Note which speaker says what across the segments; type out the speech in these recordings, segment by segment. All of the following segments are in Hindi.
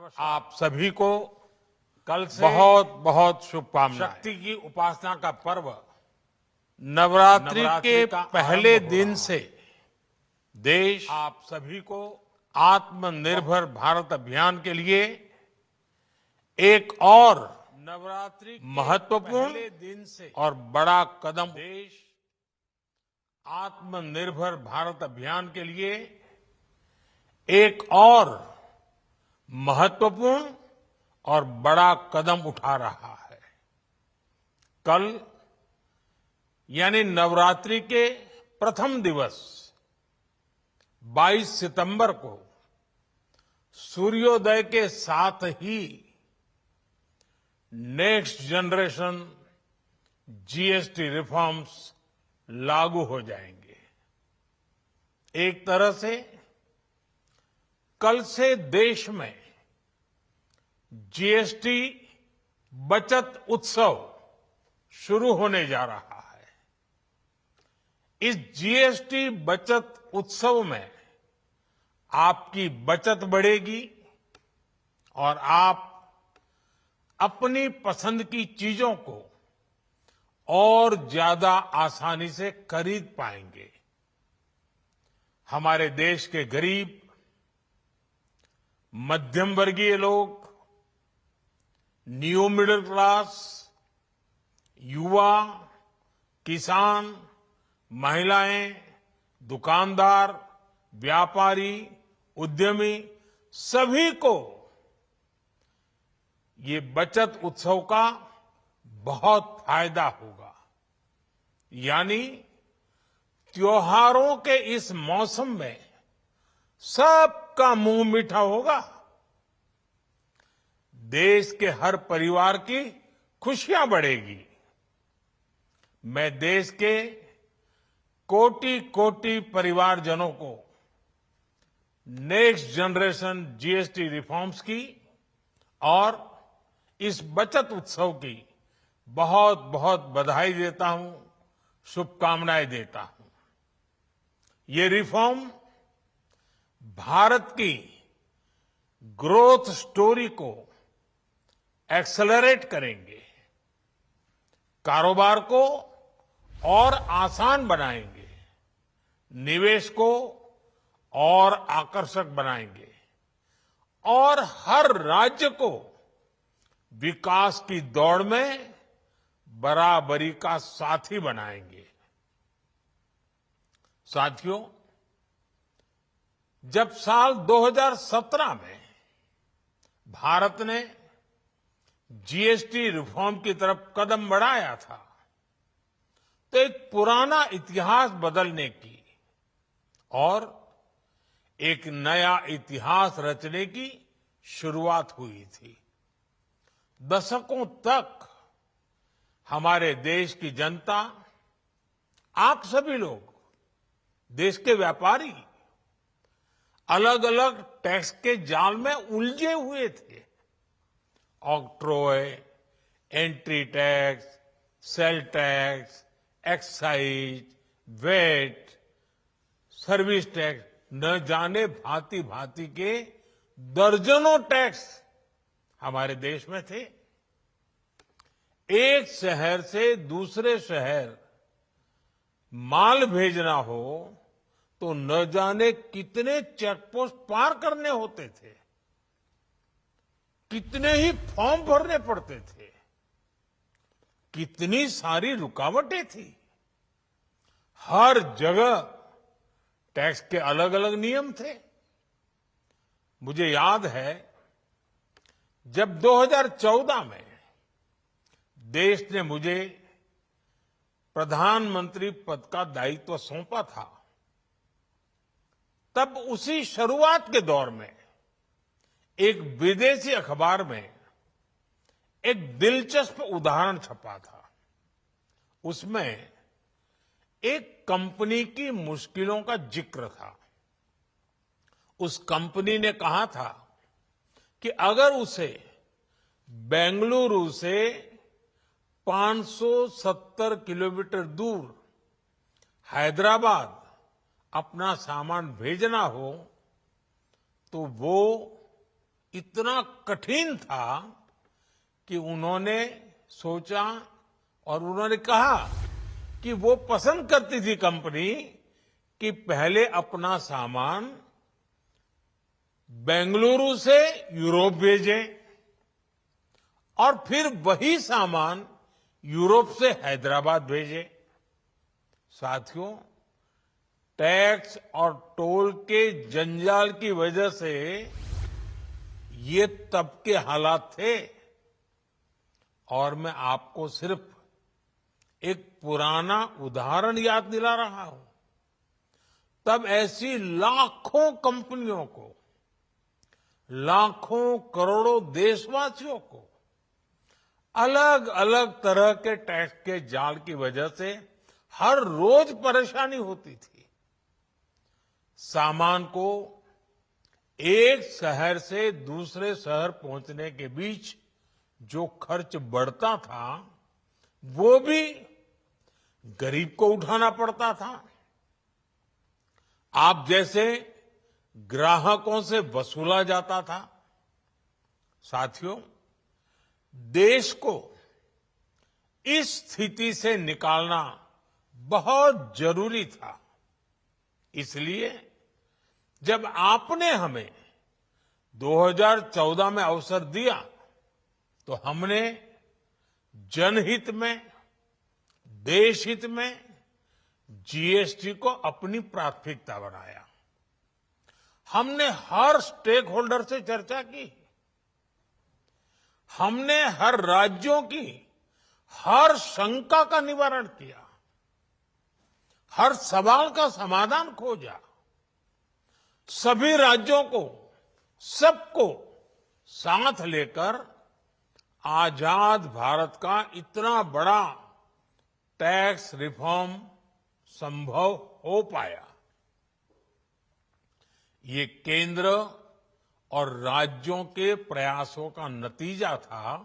Speaker 1: आप सभी को
Speaker 2: कल से
Speaker 1: बहुत बहुत शुभकामनाएं।
Speaker 2: शक्ति की उपासना का पर्व
Speaker 1: नवरात्रि
Speaker 2: नवरात्रि
Speaker 1: के
Speaker 2: का
Speaker 1: पहले
Speaker 2: आरंभ हो
Speaker 1: दिन
Speaker 2: रहा
Speaker 1: से देश
Speaker 2: आप सभी को
Speaker 1: आत्मनिर्भर भारत अभियान के लिए एक और
Speaker 2: नवरात्रि के
Speaker 1: महत्वपूर्ण
Speaker 2: पहले दिन से
Speaker 1: और बड़ा कदम
Speaker 2: देश
Speaker 1: आत्मनिर्भर भारत अभियान के लिए एक और महत्वपूर्ण और बड़ा कदम उठा रहा है। कल यानी नवरात्रि के प्रथम दिवस 22 सितंबर को सूर्योदय के साथ ही नेक्स्ट जनरेशन जीएसटी रिफॉर्म्स लागू हो जाएंगे। एक तरह से कल से देश में जीएसटी बचत उत्सव शुरू होने जा रहा है। इस जीएसटी बचत उत्सव में आपकी बचत बढ़ेगी और आप अपनी पसंद की चीजों को और ज्यादा आसानी से खरीद पाएंगे। हमारे देश के गरीब, मध्यम वर्गीय लोग, न्यू मिडिल क्लास, युवा, किसान, महिलाएं, दुकानदार, व्यापारी, उद्यमी सभी को ये बचत उत्सव का बहुत फायदा होगा। यानी त्योहारों के इस मौसम में सबका मुंह मीठा होगा। देश के हर परिवार की खुशियां बढ़ेगी। मैं देश के कोटि कोटि परिवारजनों को नेक्स्ट जनरेशन जीएसटी रिफॉर्म्स की और इस बचत उत्सव की बहुत बहुत बधाई देता हूं, शुभकामनाएं देता हूं। ये रिफॉर्म भारत की ग्रोथ स्टोरी को एक्सेलरेट करेंगे, कारोबार को और आसान बनाएंगे, निवेश को और आकर्षक बनाएंगे और हर राज्य को विकास की दौड़ में बराबरी का साथी बनाएंगे। साथियों, जब साल 2017 में भारत ने जीएसटी रिफॉर्म की तरफ कदम बढ़ाया था तो एक पुराना इतिहास बदलने की और एक नया इतिहास रचने की शुरुआत हुई थी। दशकों तक हमारे देश की जनता, आप सभी लोग, देश के व्यापारी अलग अलग टैक्स के जाल में उलझे हुए थे। Octroi, entry tax, sale tax, excise, VAT, service tax, न जाने भांति भांति के दर्जनों टैक्स हमारे देश में थे। एक शहर से दूसरे शहर माल भेजना हो तो न जाने कितने चेकपोस्ट पार करने होते थे, कितने ही फॉर्म भरने पड़ते थे, कितनी सारी रुकावटें थी। हर जगह टैक्स के अलग अलग नियम थे। मुझे याद है जब 2014 में देश ने मुझे प्रधानमंत्री पद का दायित्व सौंपा था, तब उसी शुरुआत के दौर में एक विदेशी अखबार में एक दिलचस्प उदाहरण छपा था। उसमें एक कंपनी की मुश्किलों का जिक्र था। उस कंपनी ने कहा था कि अगर उसे बेंगलुरु से 570 किलोमीटर दूर हैदराबाद अपना सामान भेजना हो तो वो इतना कठिन था कि उन्होंने सोचा और उन्होंने कहा कि वो पसंद करती थी कंपनी कि पहले अपना सामान बेंगलुरु से यूरोप भेजे और फिर वही सामान यूरोप से हैदराबाद भेजे। साथियों, टैक्स और टोल के जंजाल की वजह से ये तब के हालात थे। और मैं आपको सिर्फ एक पुराना उदाहरण याद दिला रहा हूं। तब ऐसी लाखों कंपनियों को, लाखों करोड़ों देशवासियों को अलग अलग तरह के टैक्स के जाल की वजह से हर रोज परेशानी होती थी। सामान को एक शहर से दूसरे शहर पहुंचने के बीच जो खर्च बढ़ता था वो भी गरीब को उठाना पड़ता था। आप जैसे ग्राहकों से वसूला जाता था। साथियों, देश को इस स्थिति से निकालना बहुत जरूरी था। इसलिए जब आपने हमें 2014 में अवसर दिया तो हमने जनहित में, देशहित में जीएसटी को अपनी प्राथमिकता बनाया। हमने हर स्टेक होल्डर से चर्चा की। हमने हर राज्यों की हर शंका का निवारण किया, हर सवाल का समाधान खोजा। सभी राज्यों को, सबको साथ लेकर आजाद भारत का इतना बड़ा टैक्स रिफॉर्म संभव हो पाया। ये केंद्र और राज्यों के प्रयासों का नतीजा था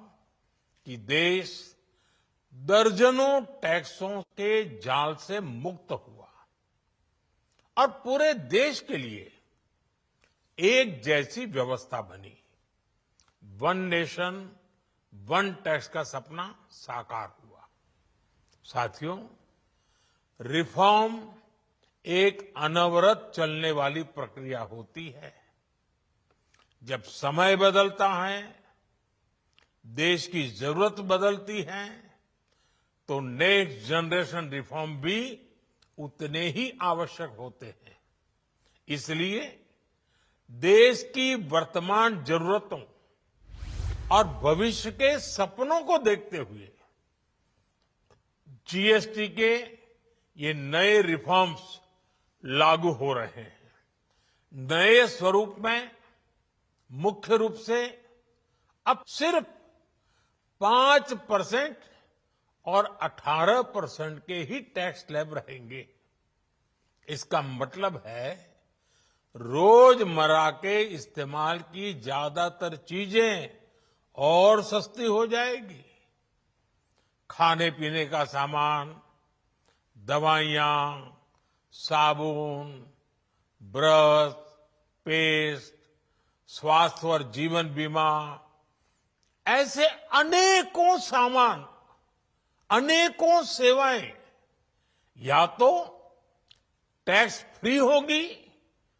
Speaker 1: कि देश दर्जनों टैक्सों के जाल से मुक्त हुआ और पूरे देश के लिए एक जैसी व्यवस्था बनी। वन नेशन वन टैक्स का सपना साकार हुआ। साथियों, रिफॉर्म एक अनवरत चलने वाली प्रक्रिया होती है। जब समय बदलता है, देश की जरूरत बदलती है, तो नेक्स्ट जनरेशन रिफॉर्म भी उतने ही आवश्यक होते हैं। इसलिए देश की वर्तमान जरूरतों और भविष्य के सपनों को देखते हुए जीएसटी के ये नए रिफॉर्म्स लागू हो रहे हैं। नए स्वरूप में मुख्य रूप से अब सिर्फ 5% और 18% के ही टैक्स स्लैब रहेंगे। इसका मतलब है रोजमर्रा के इस्तेमाल की ज्यादातर चीजें और सस्ती हो जाएगी। खाने पीने का सामान, दवाइयां, साबुन, ब्रश, पेस्ट, स्वास्थ्य और जीवन बीमा, ऐसे अनेकों सामान, अनेकों सेवाएं या तो टैक्स फ्री होगी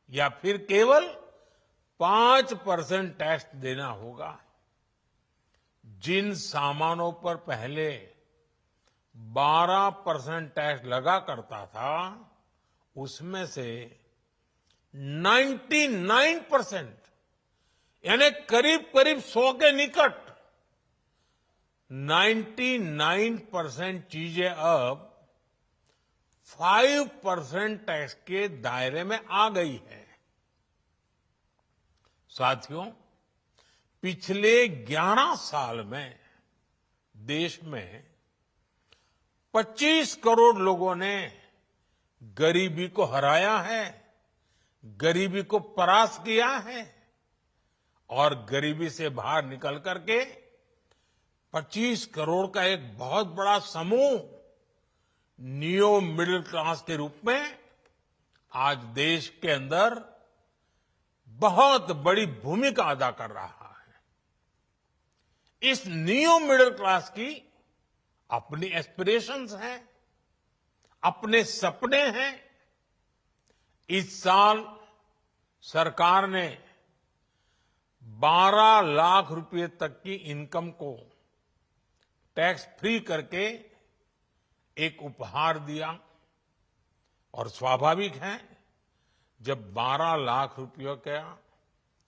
Speaker 1: या फिर केवल 5% टैक्स देना होगा। जिन सामानों पर पहले 12% टैक्स लगा करता था, उसमें से 99% यानी करीब करीब 100 के निकट 99% चीजें अब 5% टैक्स के दायरे में आ गई है। साथियों, पिछले 11 साल में देश में 25 करोड़ लोगों ने गरीबी को हराया है, गरीबी को परास्त किया है और गरीबी से बाहर निकल करके 25 करोड़ का एक बहुत बड़ा समूह नियो मिडिल क्लास के रूप में आज देश के अंदर बहुत बड़ी भूमिका अदा कर रहा है। इस न्यू मिडिल क्लास की अपनी एस्पिरेशंस हैं, अपने सपने हैं। इस साल सरकार ने 12 लाख रुपए तक की इनकम को टैक्स फ्री करके एक उपहार दिया और स्वाभाविक है जब 12 लाख रुपयों का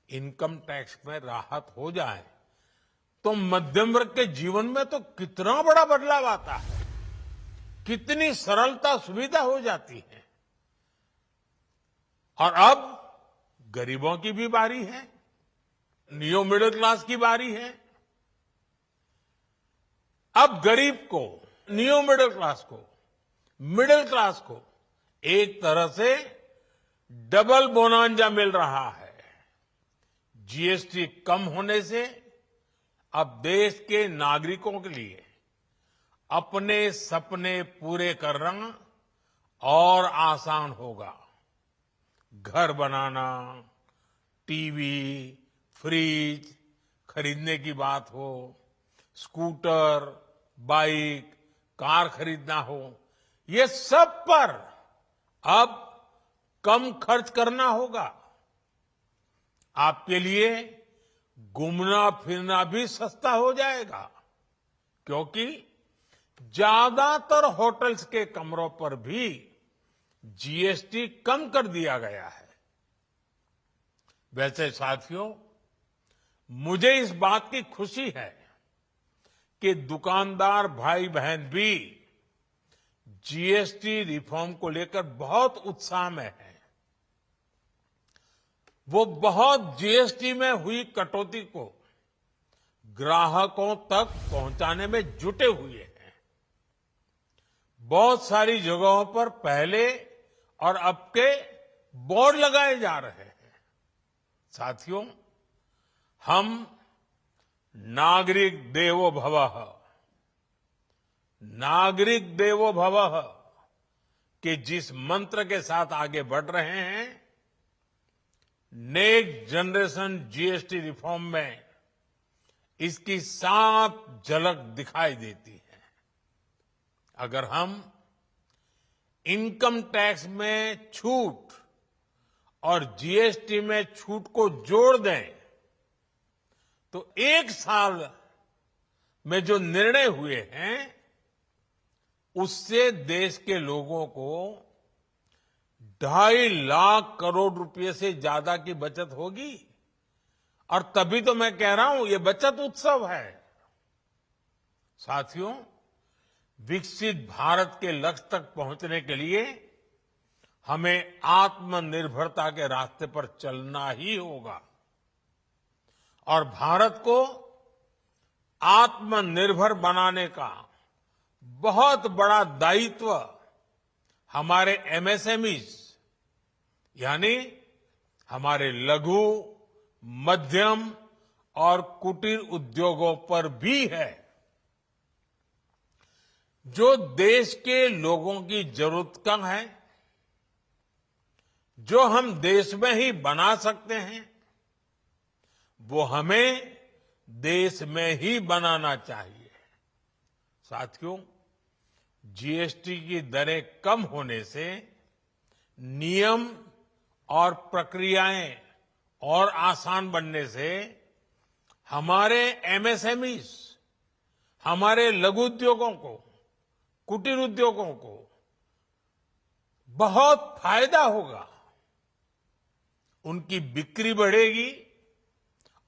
Speaker 1: इनकम टैक्स में राहत हो जाए तो मध्यम वर्ग के जीवन में तो कितना बड़ा बदलाव आता है, कितनी सरलता सुविधा हो जाती है। और अब गरीबों की भी बारी है, न्यू मिडिल क्लास की बारी है। अब गरीब को, न्यू मिडिल क्लास को एक तरह से डबल बोनांजा मिल रहा है। जीएसटी कम होने से अब देश के नागरिकों के लिए अपने सपने पूरे करना और आसान होगा। घर बनाना, टीवी, फ्रिज खरीदने की बात हो, स्कूटर, बाइक, कार खरीदना हो, ये सब पर अब कम खर्च करना होगा। आपके लिए घूमना फिरना भी सस्ता हो जाएगा, क्योंकि ज्यादातर होटल्स के कमरों पर भी जीएसटी कम कर दिया गया है। वैसे साथियों, मुझे इस बात की खुशी है कि दुकानदार भाई बहन भी जीएसटी रिफॉर्म को लेकर बहुत उत्साह में है। वो बहुत जीएसटी में हुई कटौती को ग्राहकों तक पहुंचाने में जुटे हुए हैं। बहुत सारी जगहों पर पहले और अब के बोर्ड लगाए जा रहे हैं। साथियों, हम नागरिक देवो भवः, नागरिक देवो भवः के जिस मंत्र के साथ आगे बढ़ रहे हैं, नेक्स्ट जनरेशन जीएसटी रिफॉर्म में इसकी साफ झलक दिखाई देती है। अगर हम इनकम टैक्स में छूट और जीएसटी में छूट को जोड़ दें तो एक साल में जो निर्णय हुए हैं उससे देश के लोगों को 2.5 लाख करोड़ रुपए से ज्यादा की बचत होगी। और तभी तो मैं कह रहा हूं ये बचत उत्सव है। साथियों, विकसित भारत के लक्ष्य तक पहुंचने के लिए हमें आत्मनिर्भरता के रास्ते पर चलना ही होगा और भारत को आत्मनिर्भर बनाने का बहुत बड़ा दायित्व हमारे एमएसएमईज यानी हमारे लघु, मध्यम और कुटीर उद्योगों पर भी है, जो देश के लोगों की जरूरत कम है, जो हम देश में ही बना सकते हैं, वो हमें देश में ही बनाना चाहिए। साथियों, जीएसटी की दरें कम होने से नियम और प्रक्रियाएं और आसान बनने से हमारे एमएसएमईज, हमारे लघु उद्योगों को, कुटीर उद्योगों को बहुत फायदा होगा। उनकी बिक्री बढ़ेगी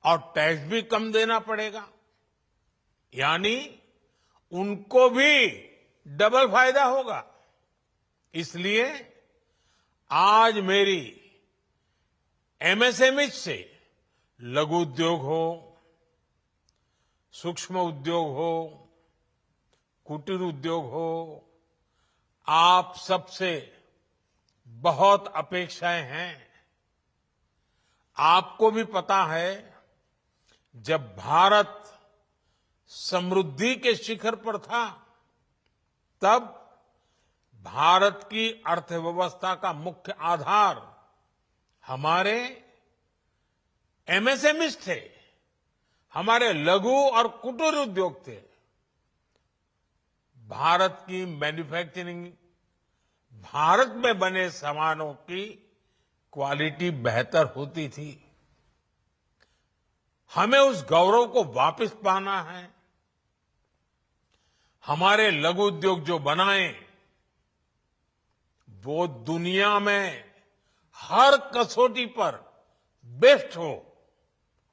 Speaker 1: और टैक्स भी कम देना पड़ेगा, यानी उनको भी डबल फायदा होगा। इसलिए आज मेरी एमएसएमई से लघु उद्योग हो, सूक्ष्म उद्योग हो, कुटीर उद्योग हो, आप सबसे बहुत अपेक्षाएं हैं। आपको भी पता है, जब भारत समृद्धि के शिखर पर था तब भारत की अर्थव्यवस्था का मुख्य आधार हमारे एमएसएमईज थे, हमारे लघु और कुटीर उद्योग थे। भारत की मैन्युफैक्चरिंग, भारत में बने सामानों की क्वालिटी बेहतर होती थी। हमें उस गौरव को वापस पाना है। हमारे लघु उद्योग जो बनाए वो दुनिया में हर कसौटी पर बेस्ट हो,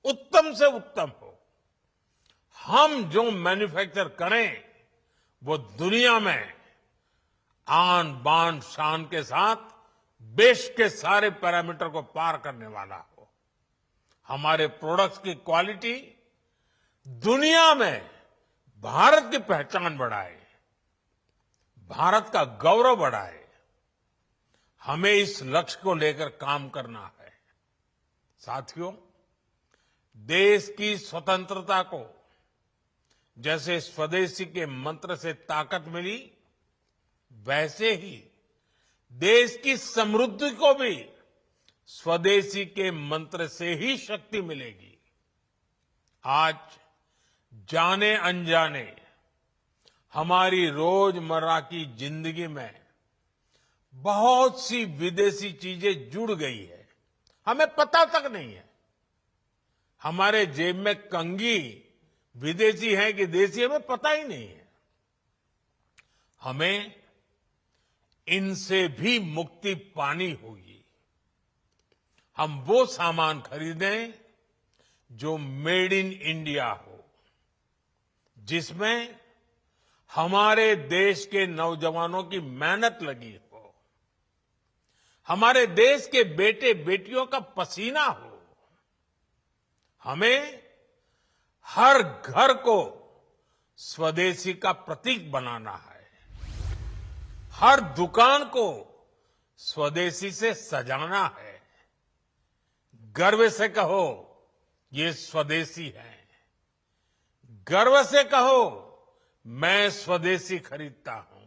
Speaker 1: उत्तम से उत्तम हो। हम जो मैन्युफैक्चर करें वो दुनिया में आन बान शान के साथ देश के सारे पैरामीटर को पार करने वाला हो। हमारे प्रोडक्ट्स की क्वालिटी दुनिया में भारत की पहचान बढ़ाए, भारत का गौरव बढ़ाए। हमें इस लक्ष्य को लेकर काम करना है। साथियों, देश की स्वतंत्रता को जैसे स्वदेशी के मंत्र से ताकत मिली, वैसे ही देश की समृद्धि को भी स्वदेशी के मंत्र से ही शक्ति मिलेगी। आज जाने अनजाने हमारी रोजमर्रा की जिंदगी में बहुत सी विदेशी चीजें जुड़ गई है, हमें पता तक नहीं है। हमारे जेब में कंघी विदेशी है कि देसी, हमें पता ही नहीं है। हमें इनसे भी मुक्ति पानी होगी। हम वो सामान खरीदें जो मेड इन इंडिया हो, जिसमें हमारे देश के नौजवानों की मेहनत लगी हो, हमारे देश के बेटे बेटियों का पसीना हो। हमें हर घर को स्वदेशी का प्रतीक बनाना है, हर दुकान को स्वदेशी से सजाना है। गर्व से कहो ये स्वदेशी है, गर्व से कहो मैं स्वदेशी खरीदता हूं,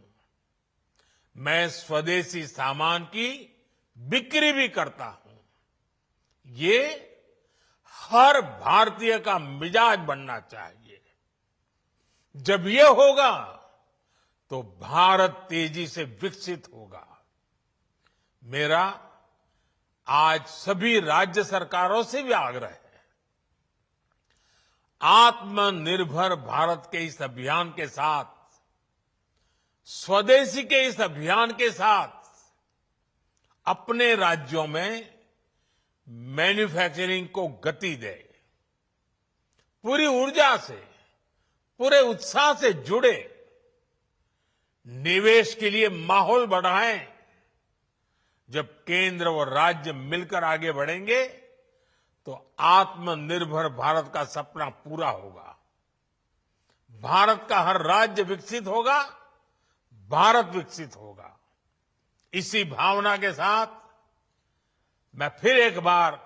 Speaker 1: मैं स्वदेशी सामान की बिक्री भी करता हूं। ये हर भारतीय का मिजाज बनना चाहिए। जब ये होगा तो भारत तेजी से विकसित होगा। मेरा आज सभी राज्य सरकारों से भी आग्रह है, आत्मनिर्भर भारत के इस अभियान के साथ, स्वदेशी के इस अभियान के साथ अपने राज्यों में मैन्युफैक्चरिंग को गति दे, पूरी ऊर्जा से, पूरे उत्साह से जुड़े, निवेश के लिए माहौल बढ़ाएं। जब केंद्र और राज्य मिलकर आगे बढ़ेंगे तो आत्मनिर्भर भारत का सपना पूरा होगा। भारत का हर राज्य विकसित होगा, भारत विकसित होगा। इसी भावना के साथ मैं फिर एक बार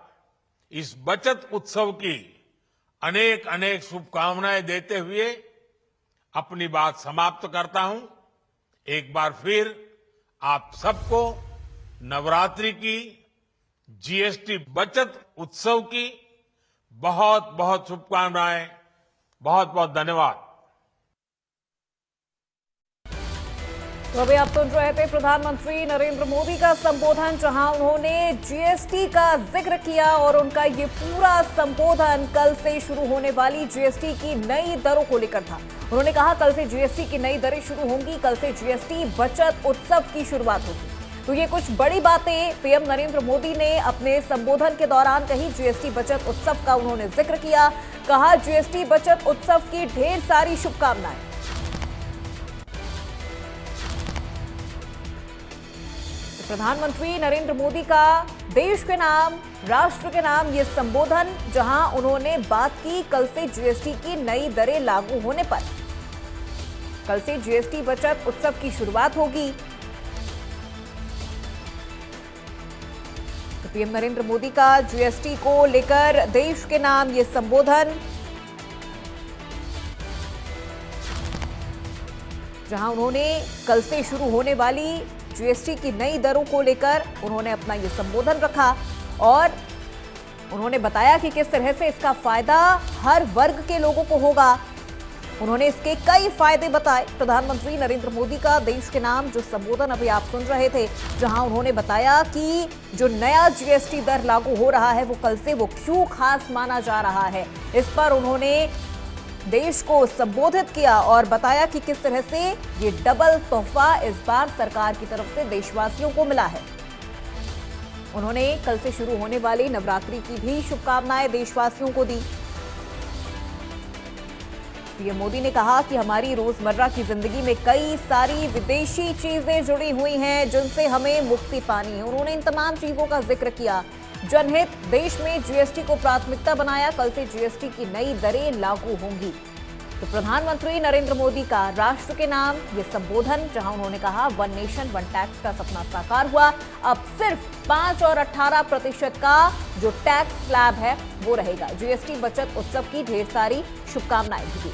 Speaker 1: इस बचत उत्सव की अनेक अनेक शुभकामनाएं देते हुए अपनी बात समाप्त करता हूं। एक बार फिर आप सबको नवरात्रि की, जीएसटी बचत उत्सव की बहुत बहुत शुभकामनाएं। बहुत बहुत धन्यवाद।
Speaker 3: तो अभी आप सुन रहे थे प्रधानमंत्री नरेंद्र मोदी का संबोधन, जहां उन्होंने जीएसटी का जिक्र किया और उनका ये पूरा संबोधन कल से शुरू होने वाली जीएसटी की नई दरों को लेकर था। उन्होंने कहा कल से जीएसटी की नई दरें शुरू होंगी, कल से जीएसटी बचत उत्सव की शुरुआत होगी। तो ये कुछ बड़ी बातें पीएम नरेंद्र मोदी ने अपने संबोधन के दौरान कही। जीएसटी बचत उत्सव का उन्होंने जिक्र किया, कहा जीएसटी बचत उत्सव की ढेर सारी शुभकामनाएं। प्रधानमंत्री नरेंद्र मोदी का देश के नाम, राष्ट्र के नाम ये संबोधन, जहां उन्होंने बात की कल से जीएसटी की नई दरें लागू होने पर। कल से जीएसटी बचत उत्सव की शुरुआत होगी। तो पीएम नरेंद्र मोदी का जीएसटी को लेकर देश के नाम ये संबोधन, जहां उन्होंने कल से शुरू होने वाली जीएसटी की नई दरों को लेकर उन्होंने अपना ये संबोधन रखा और उन्होंने बताया कि किस तरह से इसका फायदा हर वर्ग के लोगों को होगा। उन्होंने इसके कई फायदे बताए। प्रधानमंत्री नरेंद्र मोदी का देश के नाम जो संबोधन अभी आप सुन रहे थे, जहां उन्होंने बताया कि जो नया जीएसटी दर लागू हो रहा है वो कल से वो क्यों खास माना जा रहा है, इस पर उन्होंने देश को संबोधित किया और बताया कि किस तरह से ये डबल तोहफा इस बार सरकार की तरफ से देशवासियों को मिला है। उन्होंने कल से शुरू होने वाली नवरात्रि की भी शुभकामनाएं देशवासियों को दी। पीएम मोदी ने कहा कि हमारी रोजमर्रा की जिंदगी में कई सारी विदेशी चीजें जुड़ी हुई हैं जिनसे हमें मुक्ति पानी है। उन्होंने इन तमाम चीजों का जिक्र किया। जनहित, देश में जीएसटी को प्राथमिकता बनाया। कल से जीएसटी की नई दरें लागू होंगी। तो प्रधानमंत्री नरेंद्र मोदी का राष्ट्र के नाम ये संबोधन, जहां उन्होंने कहा 1 नेशन 1 टैक्स का सपना साकार हुआ। अब सिर्फ 5 और 18% का जो टैक्स स्लैब है वो रहेगा। जीएसटी बचत उत्सव की ढेर सारी शुभकामनाएं भी दी।